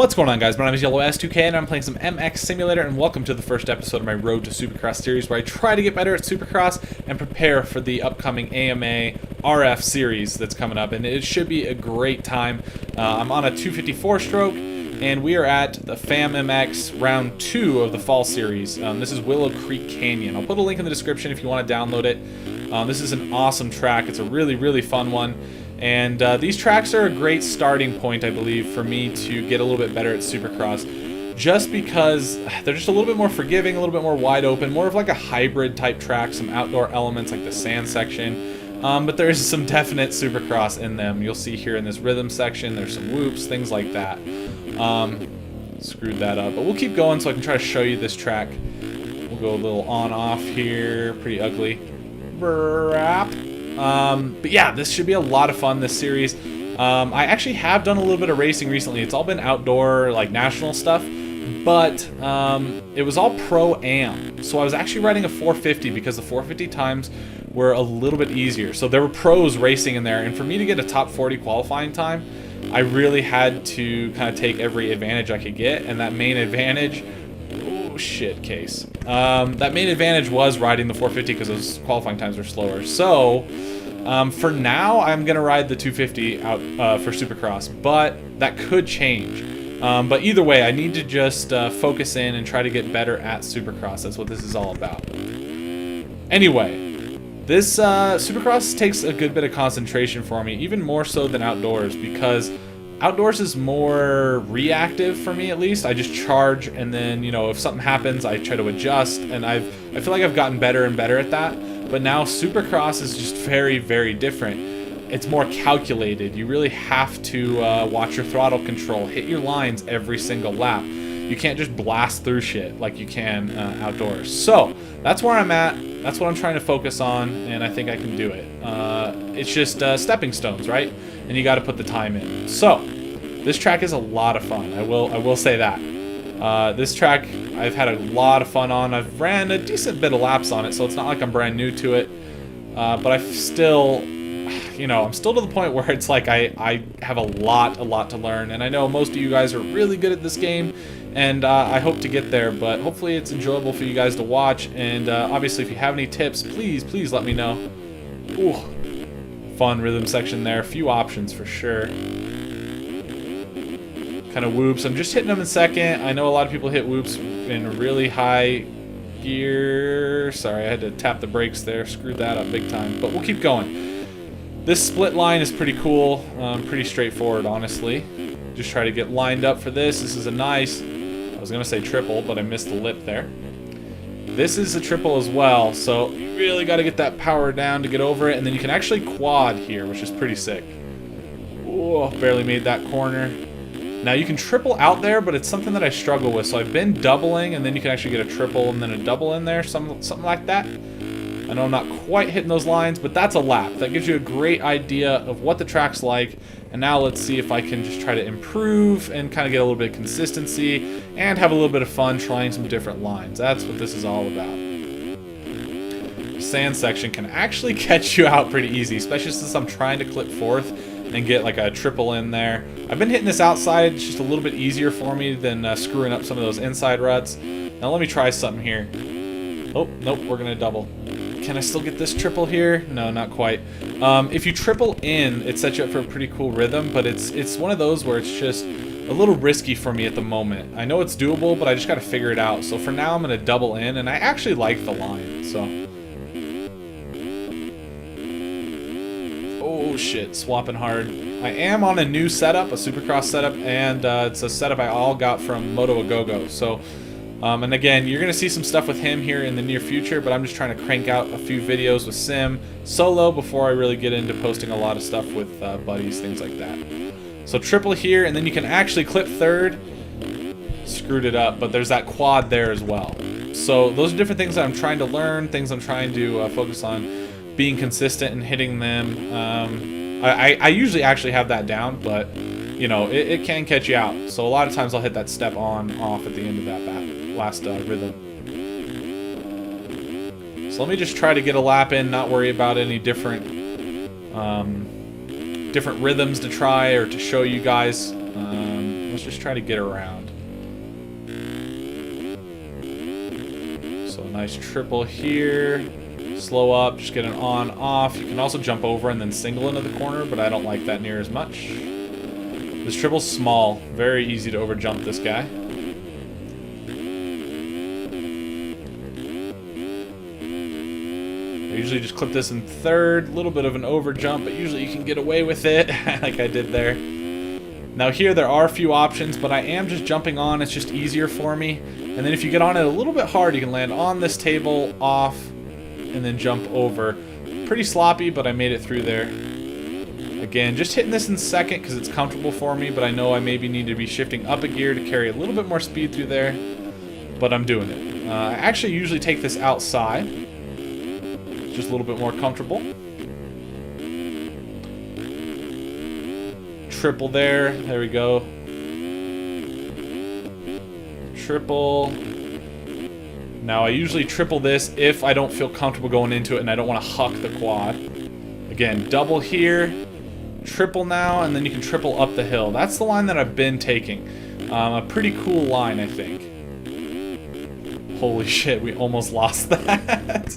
What's going on, guys? My name is Yellow S2K and I'm playing some MX Simulator, and welcome to the first episode of my Road to Supercross series, where I try to get better at Supercross and prepare for the upcoming AMA RF series that's coming up, and it should be a great time. I'm on a 254 stroke, and we are at the Fammx round 2 of the fall series. This is Willow Creek Canyon. I'll put a link in the description if you want to download it. This is an awesome track. It's a really fun one. And these tracks are a great starting point, I believe, for me to get a little bit better at Supercross, just because they're just a little bit more forgiving, a little bit more wide open, more of like a hybrid type track, some outdoor elements like the sand section, but there is some definite Supercross in them. You'll see here in this rhythm section, there's some whoops, things like that. Screwed that up, but we'll keep going so I can try to show you this track. We'll go a little on-off here, pretty ugly. But yeah, this should be a lot of fun, this series. I actually have done a little bit of racing recently. It's all been outdoor, like national stuff, but it was all Pro-Am. So I was actually riding a 450 because the 450 times were a little bit easier. So there were pros racing in there, and for me to get a top 40 qualifying time, I really had to kind of take every advantage I could get, and that main advantage... Oh, shit, case. That main advantage was riding the 450 because those qualifying times are slower. So, for now, I'm going to ride the 250 out for Supercross, but that could change. But either way, I need to just focus in and try to get better at Supercross. That's what this is all about. Anyway, this Supercross takes a good bit of concentration for me, even more so than outdoors, because outdoors is more reactive for me, at least. I just charge, and then, you know, if something happens, I try to adjust, and I feel like I've gotten better and better at that. But now Supercross is just very different. It's more calculated. You really have to watch your throttle control, hit your lines every single lap. You can't just blast through shit like you can outdoors. So that's where I'm at. That's what I'm trying to focus on, and I think I can do it. It's just stepping stones, right? And you got to put the time in. So this track is a lot of fun. I will say that. This track I've had a lot of fun on. I've ran a decent bit of laps on it, so it's not like I'm brand new to it. But I still, you know, I'm still to the point where it's like I have a lot to learn, and I know most of you guys are really good at this game, and I hope to get there, but hopefully it's enjoyable for you guys to watch, and obviously if you have any tips, please let me know. Ooh, fun rhythm section there, a few options for sure. Kind of whoops, I'm just hitting them in second. I know a lot of people hit whoops in really high gear. Sorry, I had to tap the brakes there, screwed that up big time, but we'll keep going. This split line is pretty cool, pretty straightforward, honestly. Just try to get lined up for this. This is a nice, I was gonna say triple, but I missed the lip there. This is a triple as well, so you really got to get that power down to get over it, and then you can actually quad here, which is pretty sick. Oh, barely made that corner. Now you can triple out there, but it's something that I struggle with, so I've been doubling, and then you can actually get a triple and then a double in there, something like that. I know I'm not quite hitting those lines, but that's a lap. That gives you a great idea of what the track's like. And now let's see if I can just try to improve and kind of get a little bit of consistency and have a little bit of fun trying some different lines. That's what this is all about. Sand section can actually catch you out pretty easy, especially since I'm trying to clip fourth and get like a triple in there. I've been hitting this outside. It's just a little bit easier for me than screwing up some of those inside ruts. Now let me try something here. Oh, nope, we're going to double. Can I still get this triple here? No, not quite. If you triple in, it sets you up for a pretty cool rhythm, but it's one of those where it's just a little risky for me at the moment. I know it's doable, but I just got to figure it out. So for now, I'm going to double in, and I actually like the line. So, oh shit, swapping hard. I am on a new setup, a Supercross setup, and it's a setup I all got from Moto A Go-Go. So. And again, you're going to see some stuff with him here in the near future, but I'm just trying to crank out a few videos with Sim solo before I really get into posting a lot of stuff with buddies, things like that. So triple here, and then you can actually clip third. Screwed it up, but there's that quad there as well. So those are different things that I'm trying to learn, things I'm trying to focus on being consistent and hitting them. I usually actually have that down, but you know, it can catch you out. So a lot of times I'll hit that step on, off at the end of that last rhythm. So let me just try to get a lap in, not worry about any different rhythms to try or to show you guys. Let's just try to get around. So a nice triple here. Slow up, just get an on, off. You can also jump over and then single into the corner, but I don't like that near as much. This triple's small. Very easy to over jump this guy. I usually just clip this in third. A little bit of an over jump, but usually you can get away with it, like I did there. Now here there are a few options, but I am just jumping on. It's just easier for me. And then if you get on it a little bit hard, you can land on this table, off, and then jump over. Pretty sloppy, but I made it through there. Again, just hitting this in second because it's comfortable for me, but I know I maybe need to be shifting up a gear to carry a little bit more speed through there, but I'm doing it. I actually usually take this outside, just a little bit more comfortable. Triple there we go. Triple. Now I usually triple this if I don't feel comfortable going into it and I don't want to huck the quad. Again, double here, triple now, and then you can triple up the hill. That's the line that I've been taking. A pretty cool line, I think. Holy shit, we almost lost that.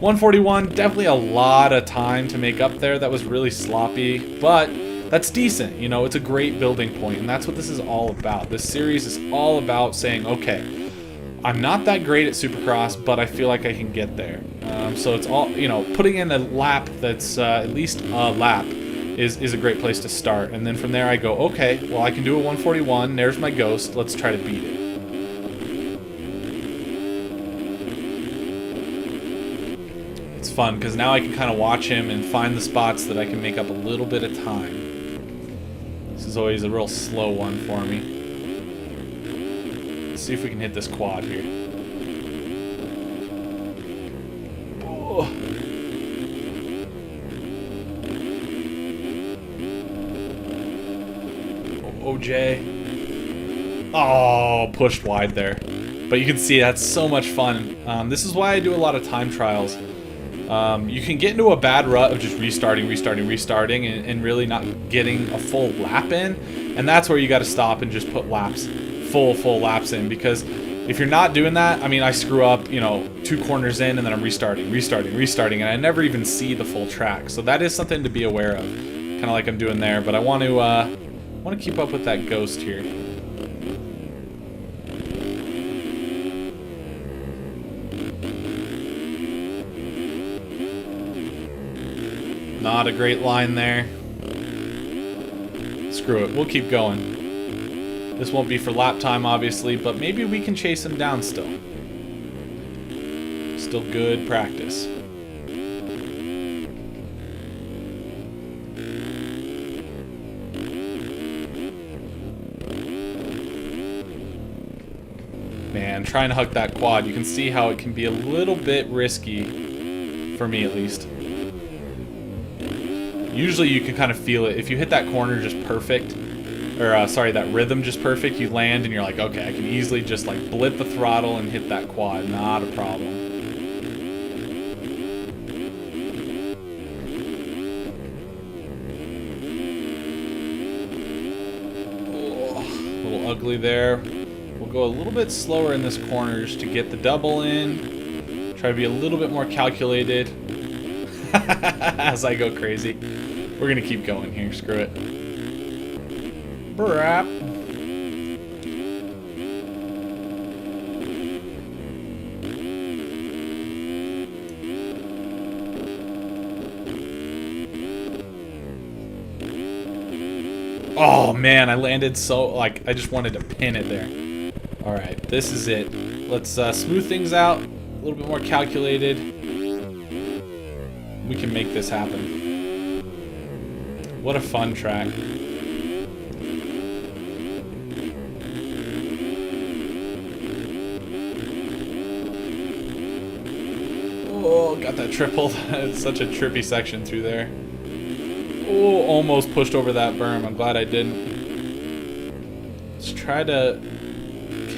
141, definitely a lot of time to make up there. That was really sloppy, but that's decent. You know, it's a great building point, and that's what this is all about. This series is all about saying, okay, I'm not that great at Supercross, but I feel like I can get there. So it's all, you know, putting in a lap that's at least a lap is a great place to start. And then from there I go, okay, well I can do a 141. There's my ghost. Let's try to beat it. It's fun because now I can kind of watch him and find the spots that I can make up a little bit of time. This is always a real slow one for me. Let's see if we can hit this quad here. Oh. OJ. Oh, pushed wide there. But you can see that's so much fun. This is why I do a lot of time trials. You can get into a bad rut of just restarting, and really not getting a full lap in. And that's where you got to stop and just put laps. Full laps in, because if you're not doing that, I mean, I screw up, you know, 2 corners in and then I'm restarting, and I never even see the full track. So that is something to be aware of, kind of like I'm doing there. But I want to keep up with that ghost here. Not a great line there. Screw it, we'll keep going. This won't be for lap time, obviously, but maybe we can chase him down still. Still good practice. Man, trying to huck that quad, you can see how it can be a little bit risky, for me at least. Usually you can kind of feel it. If you hit that corner just perfect, or sorry, that rhythm just perfect, you land and you're like, okay, I can easily just like blip the throttle and hit that quad, not a problem. Oh, a little ugly there. We'll go a little bit slower in this corner just to get the double in. Try to be a little bit more calculated as I go crazy. We're gonna keep going here, screw it. Brap. Oh man, I landed so, like, I just wanted to pin it there. Alright, this is it. Let's smooth things out, a little bit more calculated. We can make this happen. What a fun track. Oh, got that triple. It's such a trippy section through there. Oh, almost pushed over that berm. I'm glad I didn't. Let's try to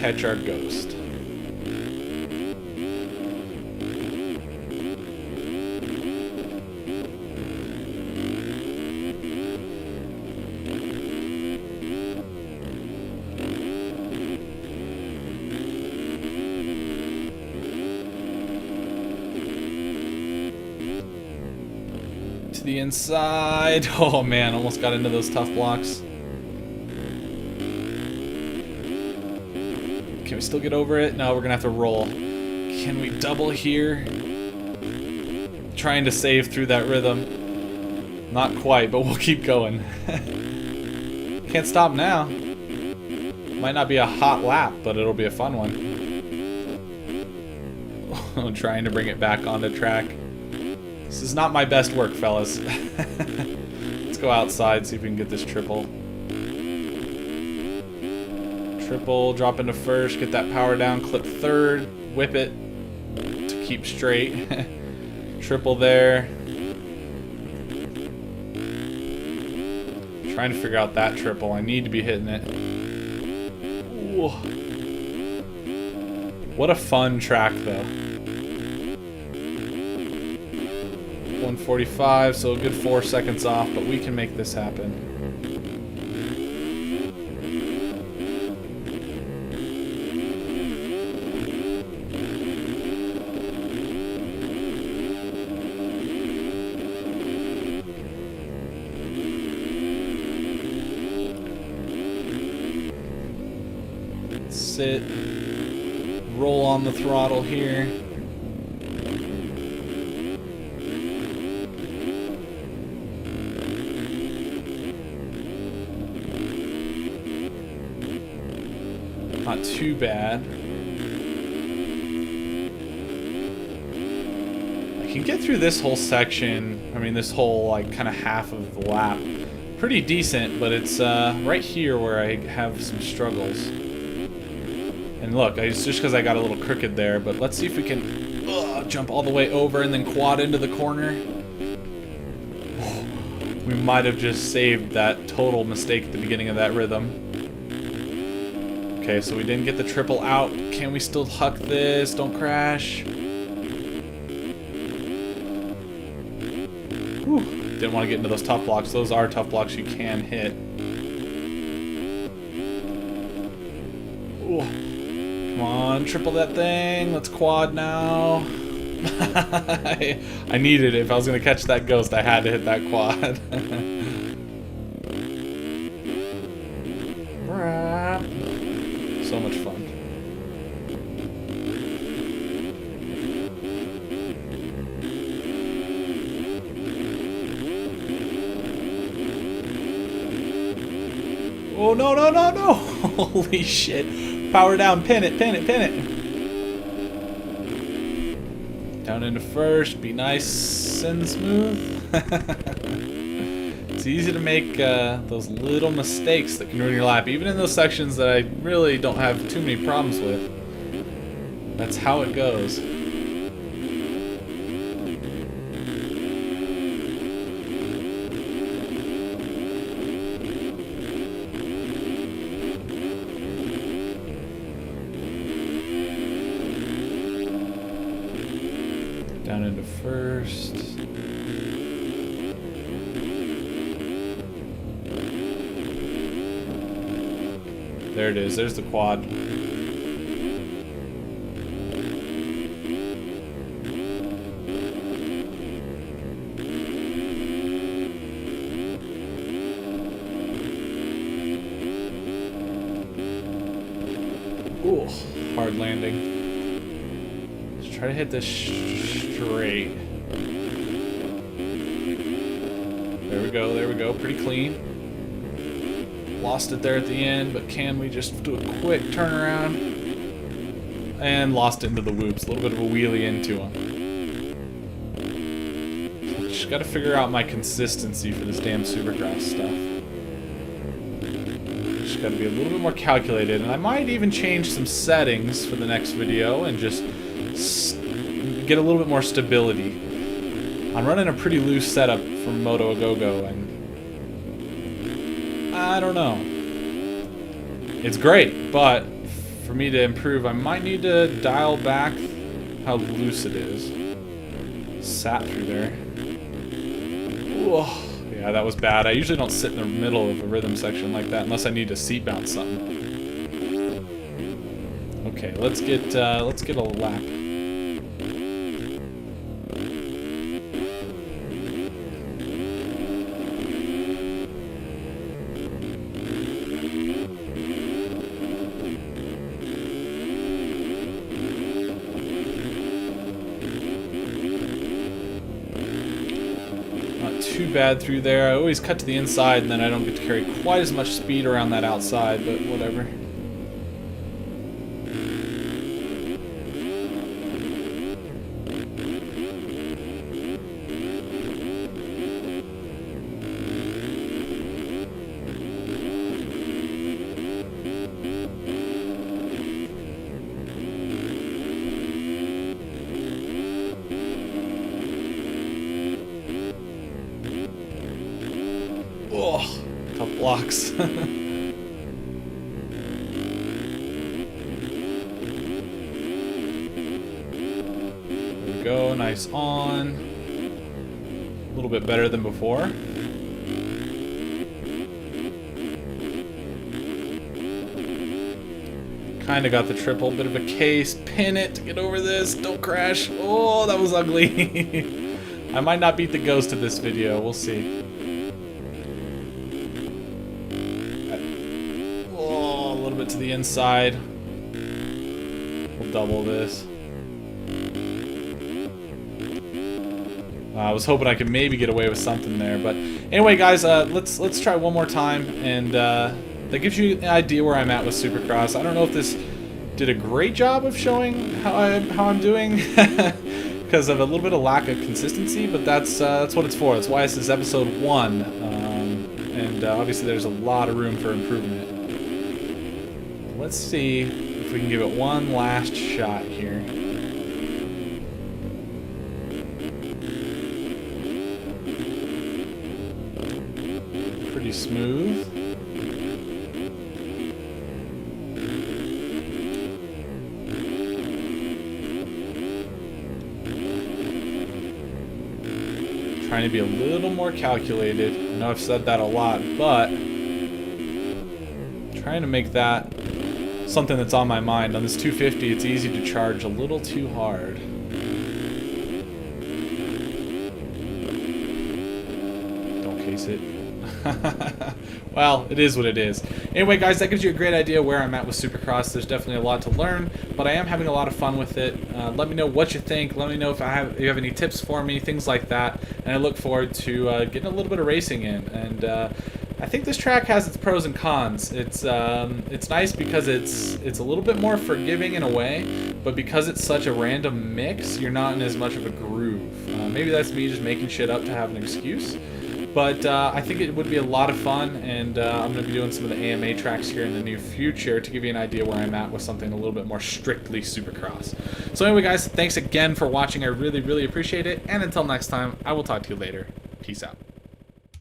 catch our ghost. the inside. Oh man, almost got into those tough blocks. Can we still get over it? No, we're gonna have to roll. Can we double here? Trying to save through that rhythm. Not quite, but we'll keep going. Can't stop now. Might not be a hot lap, but it'll be a fun one. I'm trying to bring it back onto track. This is not my best work, fellas. Let's go outside, see if we can get this triple. Triple, drop into first, get that power down, clip third, whip it to keep straight. Triple there. Trying to figure out that triple. I need to be hitting it. Ooh. What a fun track, though. 145, so a good 4 seconds off, but we can make this happen. Sit, roll on the throttle here. Not too bad. I can get through this whole section, I mean this whole like kind of half of the lap pretty decent, but it's right here where I have some struggles. And look, it's just because I got a little crooked there, but let's see if we can jump all the way over and then quad into the corner. We might have just saved that total mistake at the beginning of that rhythm. Okay, so we didn't get the triple out. Can we still huck this? Don't crash. Whew. Didn't want to get into those tough blocks. Those are tough blocks you can hit. Ooh. Come on, triple that thing. Let's quad now. I needed it. If I was going to catch that ghost, I had to hit that quad. So much fun. Oh, no, no, no, no. Holy shit. Power down, pin it, pin it, pin it. Down into first, be nice and smooth. It's easy to make those little mistakes that can ruin your lap, even in those sections that I really don't have too many problems with. That's how it goes. Down into first. There it is. There's the quad. Ooh, hard landing. Let's try to hit this straight. There we go, there we go. Pretty clean. Lost it there at the end, but can we just do a quick turnaround? And lost it into the whoops. A little bit of a wheelie into him. So just got to figure out my consistency for this damn Supercross stuff. Just got to be a little bit more calculated, and I might even change some settings for the next video and just get a little bit more stability. I'm running a pretty loose setup from Moto A Go-Go, and I don't know. It's great, but for me to improve, I might need to dial back how loose it is. Sat through there. Ooh, yeah, that was bad. I usually don't sit in the middle of a rhythm section like that unless I need to seat bounce something. Okay, let's get a lap. too bad through there. I always cut to the inside, and then I don't get to carry quite as much speed around that outside, but whatever. Oh, tough blocks. There we go, nice on. A little bit better than before. Kind of got the triple, bit of a case. Pin it to get over this. Don't crash. Oh, that was ugly. I might not beat the ghost of this video. We'll see. To the inside. We'll double this. I was hoping I could maybe get away with something there, but anyway, guys, let's try one more time, and that gives you an idea where I'm at with Supercross. I don't know if this did a great job of showing how I'm doing because of a little bit of lack of consistency, but that's what it's for. That's why this is episode 1, and obviously there's a lot of room for improvement. Let's see if we can give it one last shot here. Pretty smooth. Trying to be a little more calculated. I know I've said that a lot, but trying to make that something that's on my mind. On this 250, it's easy to charge a little too hard. Don't case it. Well, it is what it is. Anyway, guys, that gives you a great idea where I'm at with Supercross. There's definitely a lot to learn, but I am having a lot of fun with it. Let me know what you think. Let me know if you have any tips for me, things like that. And I look forward to getting a little bit of racing in. And I think this track has its pros and cons. It's nice because it's a little bit more forgiving in a way, but because it's such a random mix, you're not in as much of a groove. Maybe that's me just making shit up to have an excuse. But I think it would be a lot of fun, and I'm going to be doing some of the AMA tracks here in the near future to give you an idea where I'm at with something a little bit more strictly Supercross. So anyway, guys, thanks again for watching. I really, really appreciate it. And until next time, I will talk to you later. Peace out.